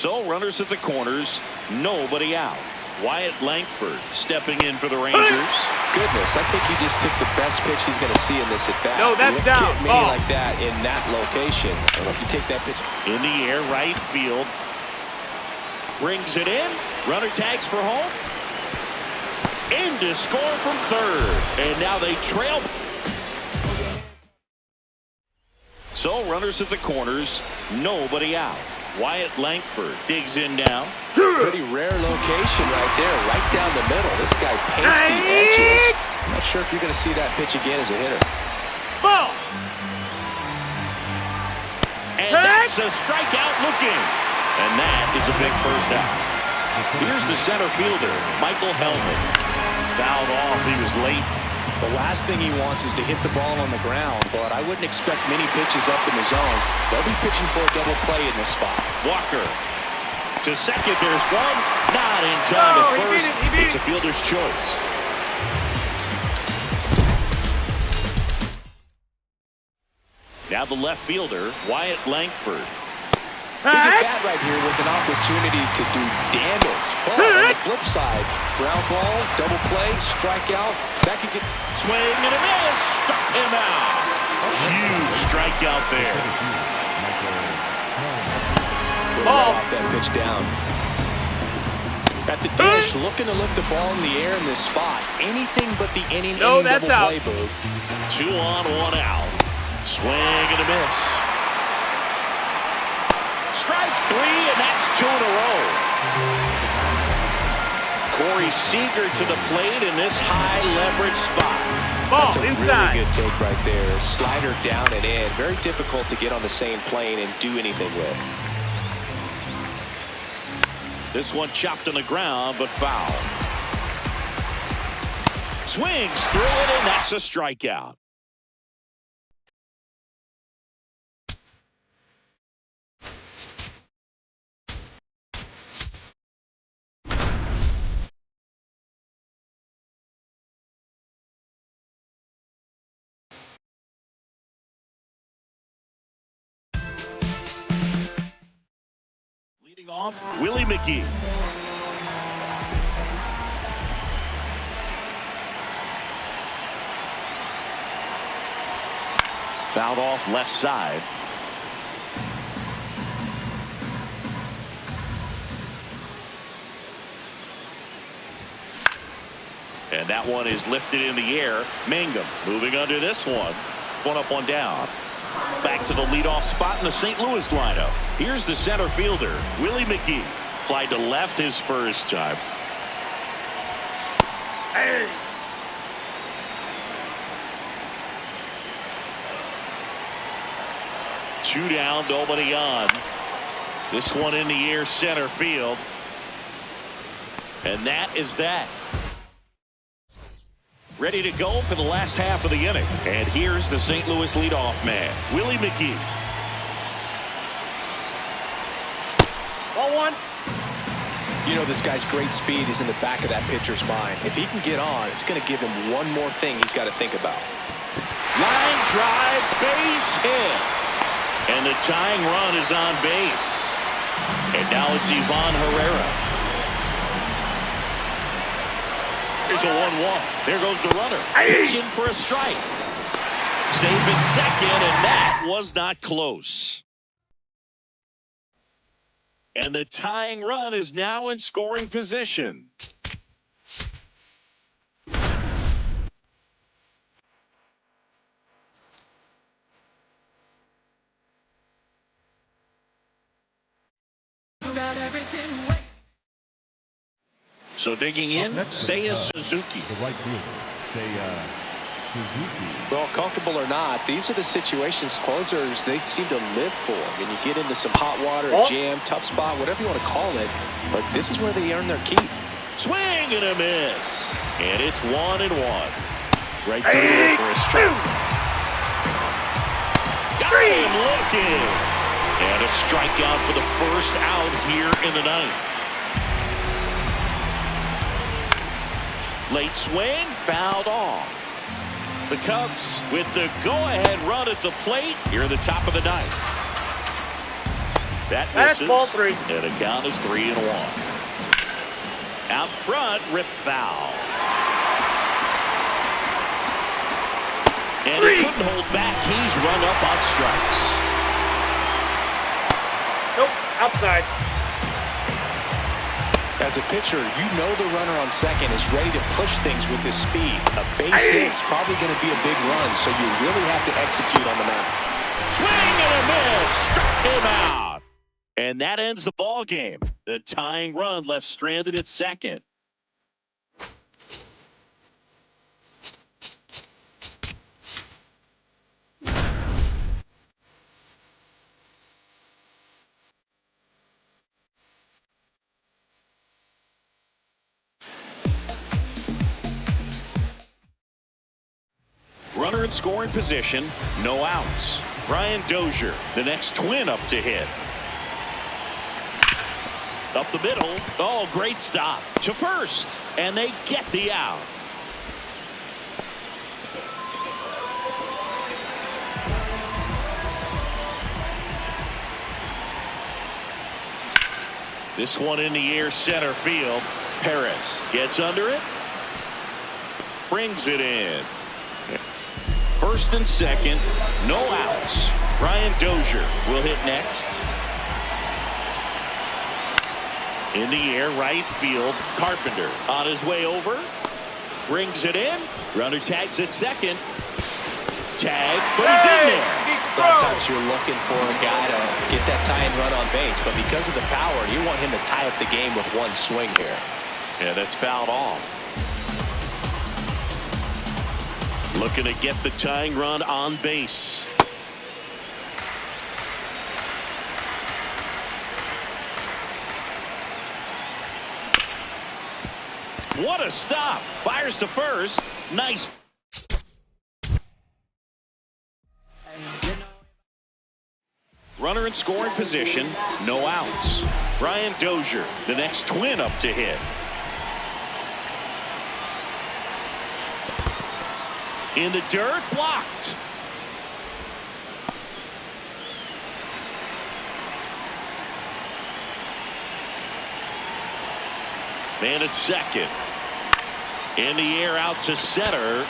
So runners at the corners, nobody out. Wyatt Langford stepping in for the Rangers. Goodness, I think he just took the best pitch he's going to see in this at bat. No, that's down. Hit me like that in that location. I don't know if you take that pitch in the air, right field. Brings it in. Runner tags for home. In to score from third. And now they trail. So runners at the corners, nobody out. Wyatt Langford digs in now. Pretty rare location right there, right down the middle. This guy paints the edges. I'm not sure if you're going to see that pitch again as a hitter. Ball. And that's a strikeout looking. And that is a big first out. Here's the center fielder, Michael Hellman. Fouled off, he was late. The last thing he wants is to hit the ball on the ground, but I wouldn't expect many pitches up in the zone. They'll be pitching for a double play in this spot. Walker to second, there's one. Not in time at first. It's a fielder's choice. Now the left fielder, Wyatt Langford. Big at bat right here with an opportunity to do damage. But on the flip side, ground ball, double play, strikeout. That could get swing and a miss. Struck him out. Huge strikeout there. Ball. Off that pitch down. At the dish, looking to lift the ball in the air in this spot. Anything but the inning double play, Boo. 2 on, 1 out. Swing and a miss. Strike 3, and that's 2 in a row. Corey Seager to the plate in this high leverage spot. Ball that's a inside. Really good take right there. Slider down and in. Very difficult to get on the same plane and do anything with. This one chopped on the ground, but foul. Swings through it, and that's a strikeout. Leading off, Willie McGee. Fouled off left side. And that one is lifted in the air. Mangum moving under this one. 1 up, 1 down. Back to the leadoff spot in the St. Louis lineup. Here's the center fielder, Willie McGee. Fly to left his first time. Hey. Two down, nobody on. This one in the air, center field. And that is that. Ready to go for the last half of the inning. And here's the St. Louis leadoff man, Willie McGee. Ball 1. You know, this guy's great speed is in the back of that pitcher's mind. If he can get on, it's going to give him one more thing he's got to think about. Line drive, base hit. And the tying run is on base. And now it's Ivan Herrera. Here's a 1-1. There goes the runner. He's in for a strike. Safe at second, and that was not close. And the tying run is now in scoring position. So digging in, Seiya Suzuki. The right fielder, Seiya Suzuki. Well, comfortable or not, these are the situations closers they seem to live for. And you get into some hot water, a jam, tough spot, whatever you want to call it. But this is where they earn their keep. Swing and a miss. And it's 1-1. Right through for a strike. Got him looking. And a strikeout for the first out here in the ninth. Late swing, fouled off. The Cubs with the go-ahead run at the plate here at the top of the ninth. That That's misses. ball 3. And the count is 3-1. Out front, rip foul. And he couldn't hold back. He's run up on strikes. Nope, outside. As a pitcher, you know the runner on second is ready to push things with his speed. A base hit's probably going to be a big run, so you really have to execute on the mound. Swing and a miss. Struck him out. And that ends the ball game. The tying run left stranded at second. Runner in scoring position, no outs. Brian Dozier, the next twin up to hit. Up the middle. Oh, great stop to first. And they get the out. This one in the air, center field. Perez gets under it. Brings it in. First and second, no outs. Brian Dozier will hit next. In the air, right field. Carpenter on his way over. Brings it in. Runner tags at second. Tag, but he's in there. A lot of times you're looking for a guy to get that tying run on base, but because of the power, you want him to tie up the game with one swing here. Yeah, that's fouled off. Looking to get the tying run on base. What a stop. Fires to first. Nice. Runner in scoring position. No outs. Brian Dozier, the next twin up to hit. In the dirt, blocked. Man at second. In the air, out to center.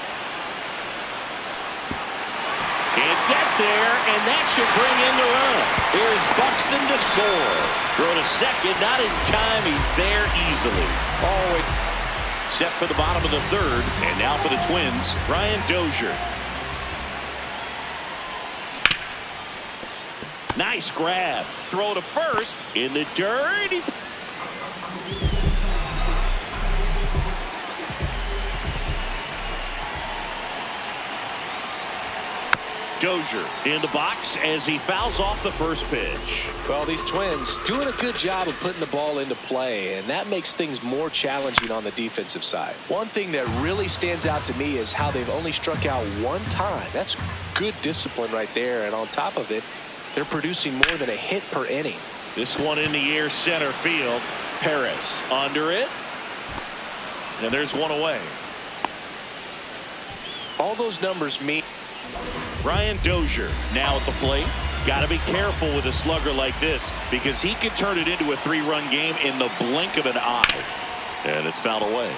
Can't get there, and that should bring in the run. Here's Buxton to score. Throw to second, not in time. He's there easily. Oh, set for the bottom of the third, and now for the Twins, Brian Dozier. Nice grab. Throw to first. In the dirt. Dozier in the box as he fouls off the first pitch. Well, these Twins doing a good job of putting the ball into play, and that makes things more challenging on the defensive side. One thing that really stands out to me is how they've only struck out one time. That's good discipline right there, and on top of it, they're producing more than a hit per inning. This one in the air, center field. Perez under it, and there's one away. All those numbers mean Brian Dozier now at the plate. Got to be careful with a slugger like this because he could turn it into a three-run game in the blink of an eye. And it's fouled away.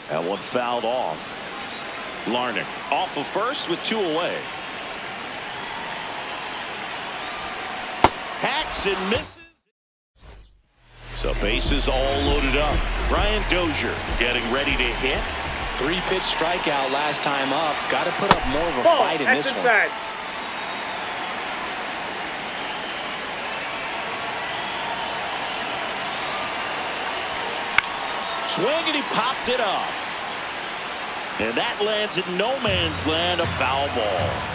That one fouled off. Larnick off of first with two away. Hacks and misses. So bases all loaded up. Brian Dozier getting ready to hit. 3-pitch strikeout last time up. Got to put up more of a fight in this one. Swing and he popped it up. And that lands in no man's land, a foul ball.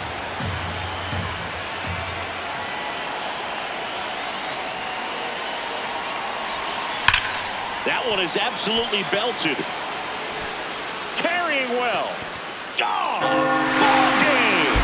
That one is absolutely belted. Carrying well. Ball game.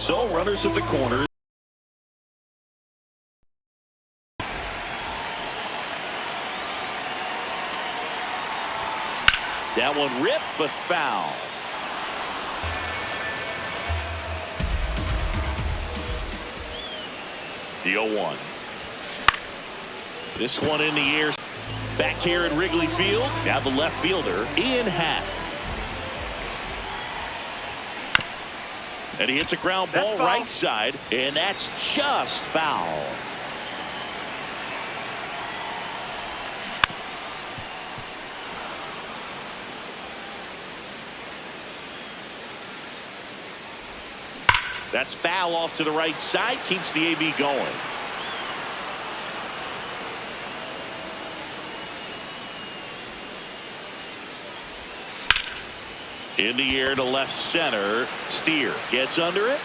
So runners at the corner. That one ripped, but foul. The 0-1. This one in the air. Back here at Wrigley Field. Now the left fielder, Ian Happ. And he hits a ground ball right side, and that's just foul. That's foul off to the right side, keeps the AB going. In the air to left center. Steer gets under it.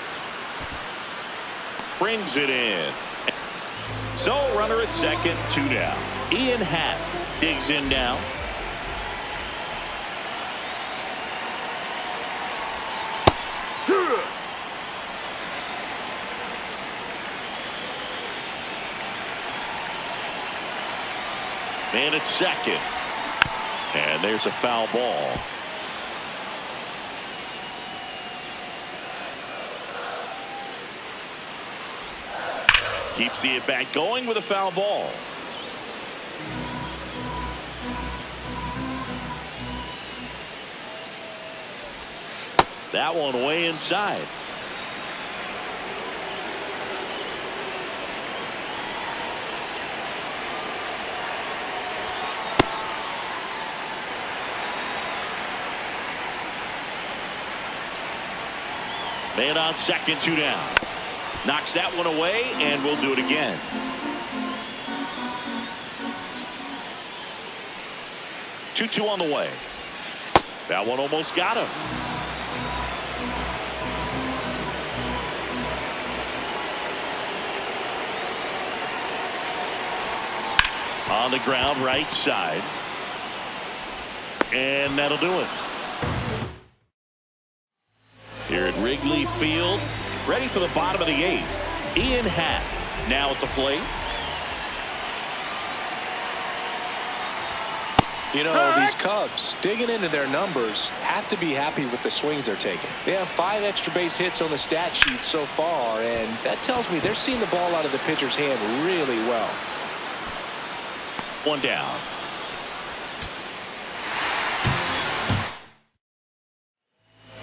Brings it in. So runner at second, 2 down. Ian Happ digs in now. Man at second. And there's a foul ball. Keeps the at-bat going with a foul ball. That one way inside. Man on second, 2 down. Knocks that one away, and we'll do it again. Two on the way. That one almost got him. On the ground, right side. And that'll do it. Here at Wrigley Field. Ready for the bottom of the 8th. Ian Happ now at the plate. You know, these Cubs, digging into their numbers, have to be happy with the swings they're taking. They have 5 extra base hits on the stat sheet so far, and that tells me they're seeing the ball out of the pitcher's hand really well. 1 down.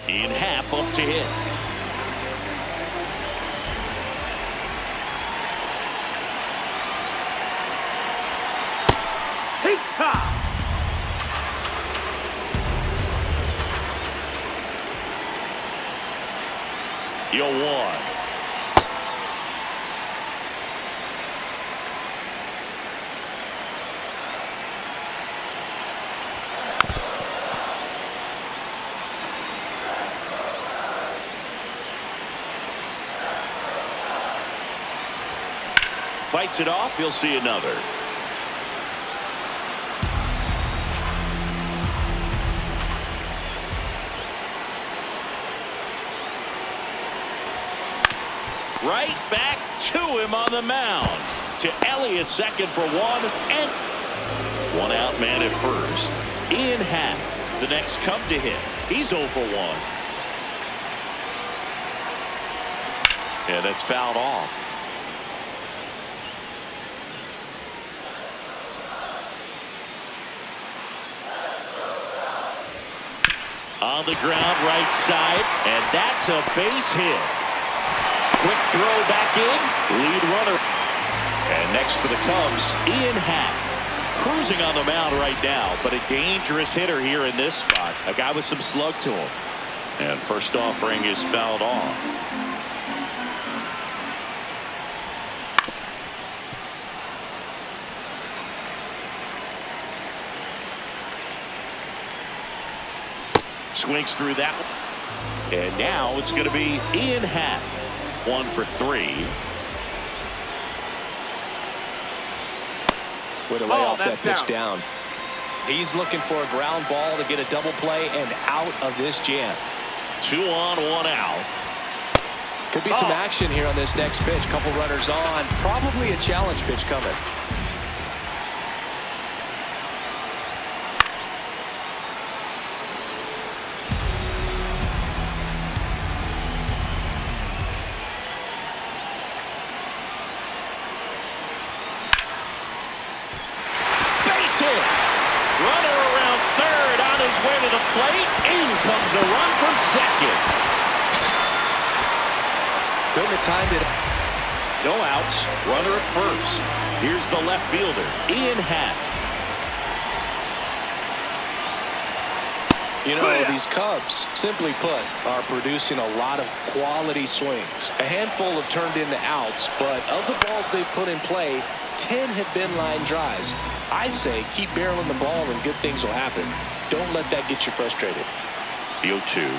Ian Happ up to hit. The 0-1. Fights it off. You'll see another. Right back to him on the mound. To Elliott, second for 1, and 1 out, man at first. Ian Happ, the next Cub to hit. He's 0 for 1. Yeah, that's fouled off. On the ground, right side, and that's a base hit. Quick throw back in, lead runner. And next for the Cubs, Ian Happ. Cruising on the mound right now, but a dangerous hitter here in this spot. A guy with some slug to him. And first offering is fouled off. Swings through that one. And now it's going to be Ian Happ. 1 for 3. Way to lay off that pitch down. He's looking for a ground ball to get a double play and out of this jam. 2 on, 1 out. Could be some action here on this next pitch. Couple runners on. Probably a challenge pitch coming. Base hit. Runner around third on his way to the plate. In comes the run from second. Couldn't have timed it. No outs. Runner at first. Here's the left fielder, Ian Happ. You know, these Cubs, simply put, are producing a lot of quality swings. A handful have turned into outs, but of the balls they've put in play, 10 have been line drives. I say keep barreling the ball and good things will happen. Don't let that get you frustrated. The 0-2.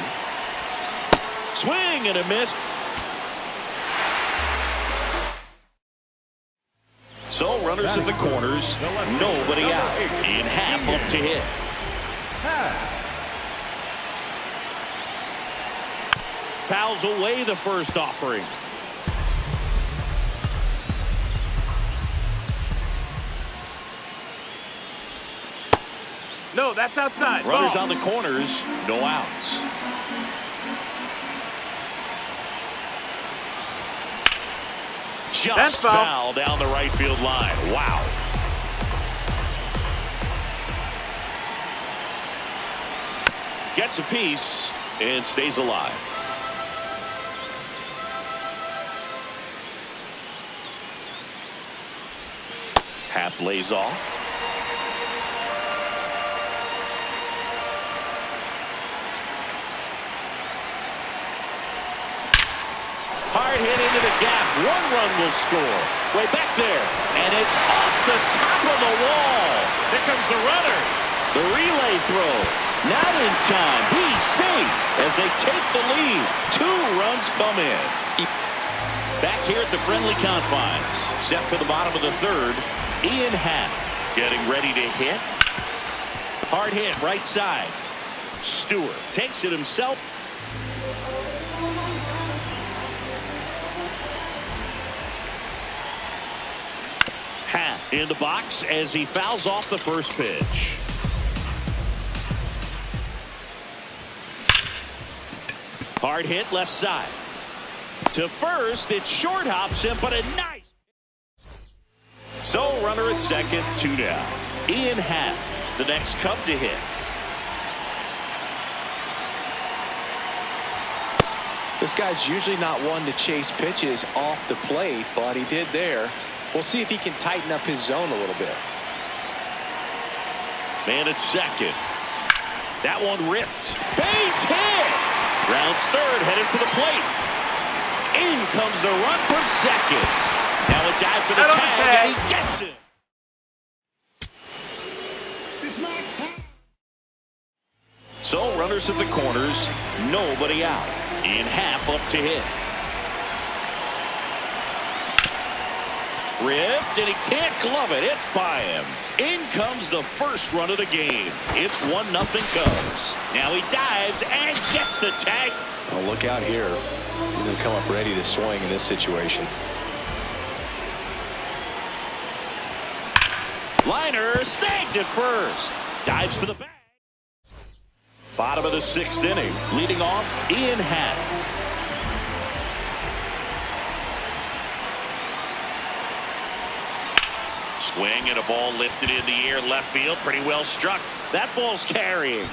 Swing and a miss. So runners at the corners, nobody out. Ian Happ up to hit. Fouls away the first offering. No, that's outside. Runners Ball. on the corners, no outs. Just foul down the right field line. Wow. Gets a piece and stays alive. Happ lays off. Hard hit into the gap. One run will score. Way back there. And it's off the top of the wall. There comes the runner. The relay throw. Not in time. He's safe as they take the lead. 2 runs come in. Back here at the friendly confines. Set for the bottom of the third. Ian Happ getting ready to hit. Hard hit right side. Stewart takes it himself. Happ in the box as he fouls off the first pitch. Hard hit left side. To first, it short hops him, but a nice. So runner at second, 2 down. Ian Happ, the next Cub to hit. This guy's usually not one to chase pitches off the plate, but he did there. We'll see if he can tighten up his zone a little bit. Man at second. That one ripped. Base hit. Rounds third, headed for the plate. In comes the run from second. Now a dive for the tag, and he gets it. So runners at the corners, nobody out. Ian Happ up to hit. Ripped, and he can't glove it. It's by him. In comes the first run of the game. It's 1-0 Cubs. Now he dives and gets the tag. Oh, look out here. He's going to come up ready to swing in this situation. Liner snagged at first. Dives for the bag. Bottom of the 6th inning. Leading off, Ian Happ. Swing and a ball lifted in the air left field. Pretty well struck. That ball's carrying.